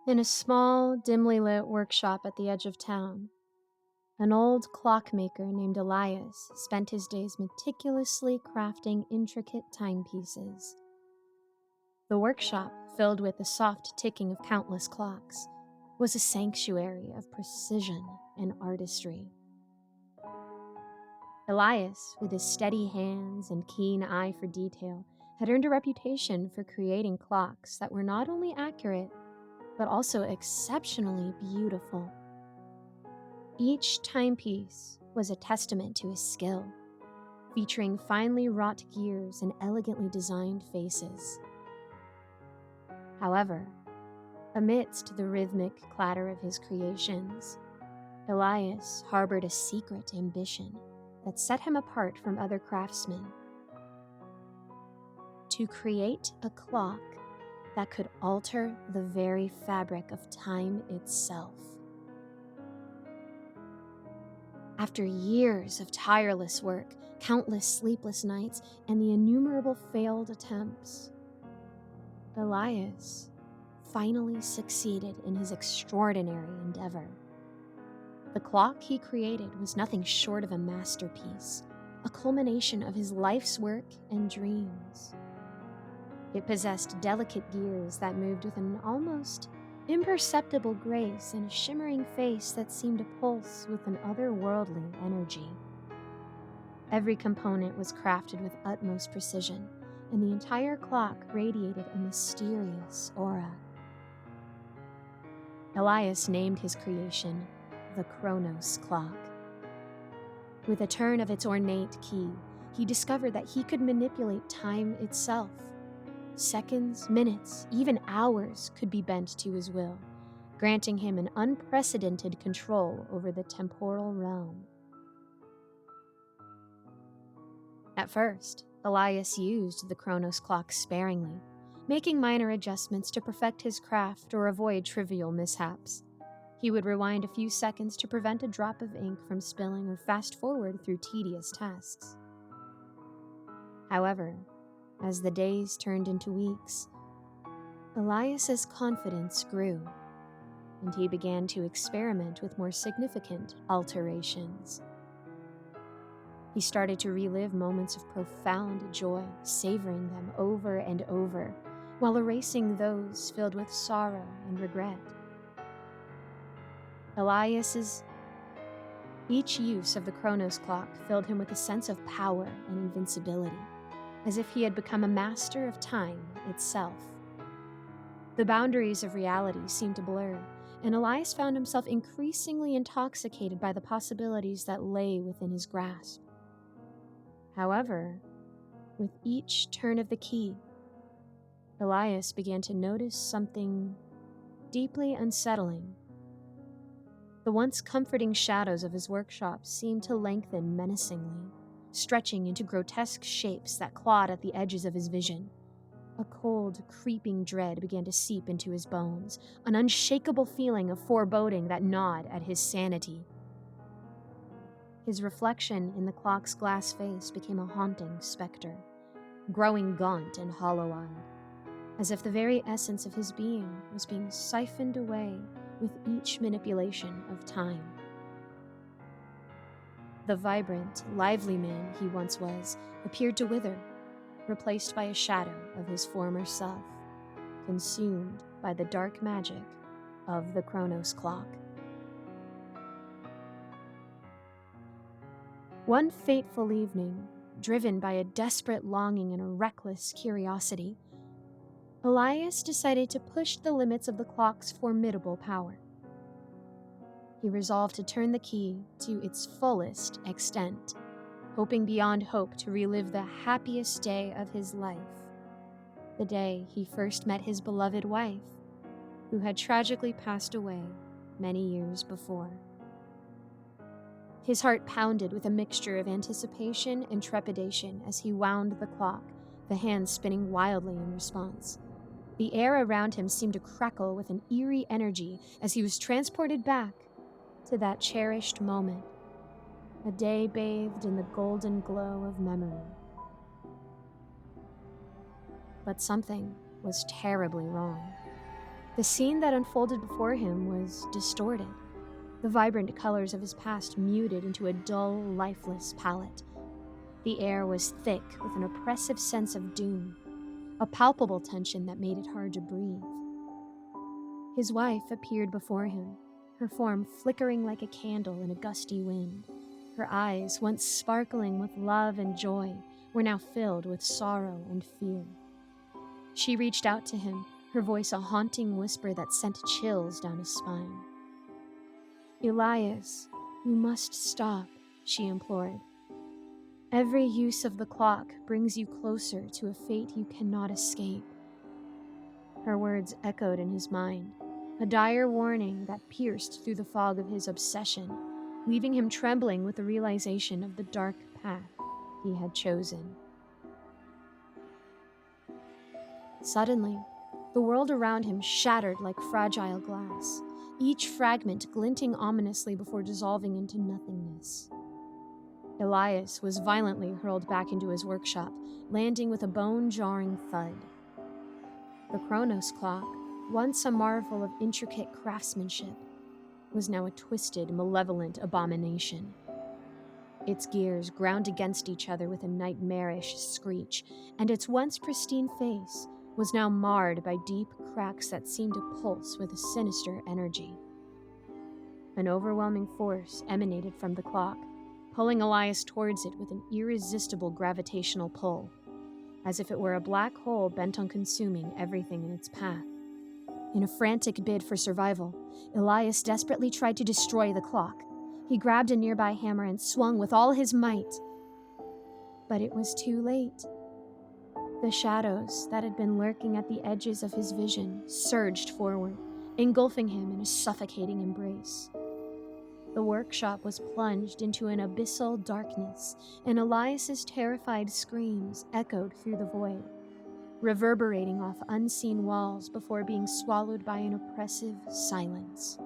In a small, dimly lit workshop at the edge of town, an old clockmaker named Elias spent his days meticulously crafting intricate timepieces. The workshop, filled with the soft ticking of countless clocks, was a sanctuary of precision and artistry. Elias, with his steady hands and keen eye for detail, had earned a reputation for creating clocks that were not only accurate, but also exceptionally beautiful. Each timepiece was a testament to his skill, featuring finely wrought gears and elegantly designed faces. However, amidst the rhythmic clatter of his creations, Elias harbored a secret ambition that set him apart from other craftsmen: to create a clock that could alter the very fabric of time itself. After years of tireless work, countless sleepless nights, and the innumerable failed attempts, Elias finally succeeded in his extraordinary endeavor. The clock he created was nothing short of a masterpiece, a culmination of his life's work and dreams. It possessed delicate gears that moved with an almost imperceptible grace and a shimmering face that seemed to pulse with an otherworldly energy. Every component was crafted with utmost precision, and the entire clock radiated a mysterious aura. Elias named his creation the Kronos clock. With a turn of its ornate key, he discovered that he could manipulate time itself. Seconds, minutes, even hours could be bent to his will, granting him an unprecedented control over the temporal realm. At first, Elias used the Kronos clock sparingly, making minor adjustments to perfect his craft or avoid trivial mishaps. He would rewind a few seconds to prevent a drop of ink from spilling or fast forward through tedious tasks. However, as the days turned into weeks, Elias's confidence grew, and he began to experiment with more significant alterations. He started to relive moments of profound joy, savoring them over and over, while erasing those filled with sorrow and regret. Each use of the Kronos clock filled him with a sense of power and invincibility, as if he had become a master of time itself. The boundaries of reality seemed to blur, and Elias found himself increasingly intoxicated by the possibilities that lay within his grasp. However, with each turn of the key, Elias began to notice something deeply unsettling. The once comforting shadows of his workshop seemed to lengthen menacingly, stretching into grotesque shapes that clawed at the edges of his vision. A cold, creeping dread began to seep into his bones, an unshakable feeling of foreboding that gnawed at his sanity. His reflection in the clock's glass face became a haunting specter, growing gaunt and hollow-eyed, as if the very essence of his being was being siphoned away with each manipulation of time. The vibrant, lively man he once was appeared to wither, replaced by a shadow of his former self, consumed by the dark magic of the Kronos clock. One fateful evening, driven by a desperate longing and a reckless curiosity, Elias decided to push the limits of the clock's formidable power. He resolved to turn the key to its fullest extent, hoping beyond hope to relive the happiest day of his life, the day he first met his beloved wife, who had tragically passed away many years before. His heart pounded with a mixture of anticipation and trepidation as he wound the clock, the hands spinning wildly in response. The air around him seemed to crackle with an eerie energy as he was transported back to that cherished moment, a day bathed in the golden glow of memory. But something was terribly wrong. The scene that unfolded before him was distorted, the vibrant colors of his past muted into a dull, lifeless palette. The air was thick with an oppressive sense of doom, a palpable tension that made it hard to breathe. His wife appeared before him, her form flickering like a candle in a gusty wind. Her eyes, once sparkling with love and joy, were now filled with sorrow and fear. She reached out to him, her voice a haunting whisper that sent chills down his spine. "Elias, you must stop," she implored. "Every use of the clock brings you closer to a fate you cannot escape." Her words echoed in his mind, a dire warning that pierced through the fog of his obsession, leaving him trembling with the realization of the dark path he had chosen. Suddenly, the world around him shattered like fragile glass, each fragment glinting ominously before dissolving into nothingness. Elias was violently hurled back into his workshop, landing with a bone-jarring thud. The Kronos clock, once a marvel of intricate craftsmanship, was now a twisted, malevolent abomination. Its gears ground against each other with a nightmarish screech, and its once pristine face was now marred by deep cracks that seemed to pulse with a sinister energy. An overwhelming force emanated from the clock, pulling Elias towards it with an irresistible gravitational pull, as if it were a black hole bent on consuming everything in its path. In a frantic bid for survival, Elias desperately tried to destroy the clock. He grabbed a nearby hammer and swung with all his might. But it was too late. The shadows that had been lurking at the edges of his vision surged forward, engulfing him in a suffocating embrace. The workshop was plunged into an abyssal darkness, and Elias's terrified screams echoed through the void, reverberating off unseen walls before being swallowed by an oppressive silence.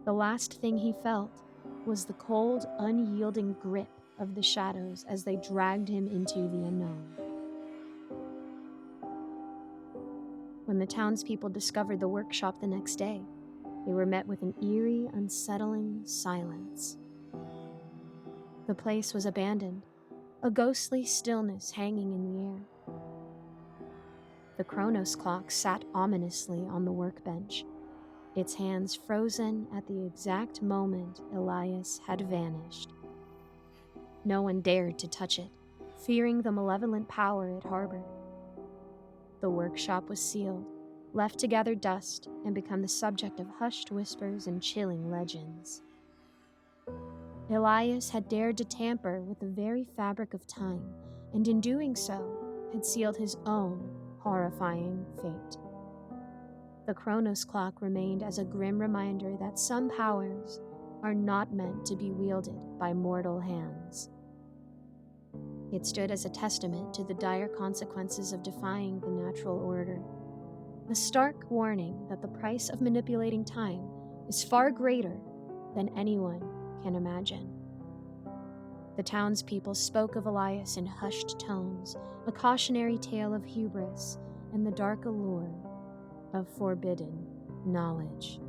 The last thing he felt was the cold, unyielding grip of the shadows as they dragged him into the unknown. When the townspeople discovered the workshop the next day, they were met with an eerie, unsettling silence. The place was abandoned, a ghostly stillness hanging in the air. The Kronos clock sat ominously on the workbench, its hands frozen at the exact moment Elias had vanished. No one dared to touch it, fearing the malevolent power it harbored. The workshop was sealed, left to gather dust and become the subject of hushed whispers and chilling legends. Elias had dared to tamper with the very fabric of time, and in doing so, had sealed his own horrifying fate. The Kronos clock remained as a grim reminder that some powers are not meant to be wielded by mortal hands. It stood as a testament to the dire consequences of defying the natural order, a stark warning that the price of manipulating time is far greater than anyone can imagine. The townspeople spoke of Elias in hushed tones, a cautionary tale of hubris and the dark allure of forbidden knowledge.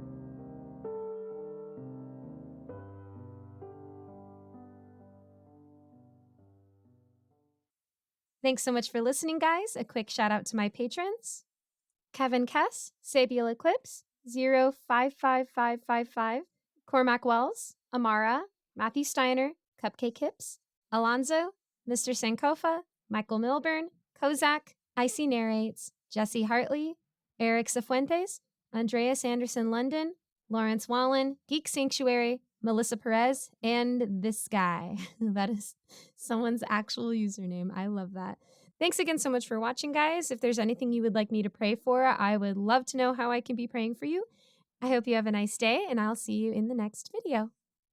Thanks so much for listening, guys. A quick shout out to my patrons: Kevin Kess, Sabiel Eclipse, 055555, Cormac Wells, Amara, Matthew Steiner, Cupcake Hips, Alonzo, Mr. Sankofa, Michael Milburn, Kozak, Icy Narrates, Jesse Hartley, Eric Cifuentes, Andreas Anderson London, Lawrence Wallen, Geek Sanctuary, Melissa Perez, and this guy. That is someone's actual username. I love that. Thanks again so much for watching, guys. If there's anything you would like me to pray for, I would love to know how I can be praying for you. I hope you have a nice day, and I'll see you in the next video.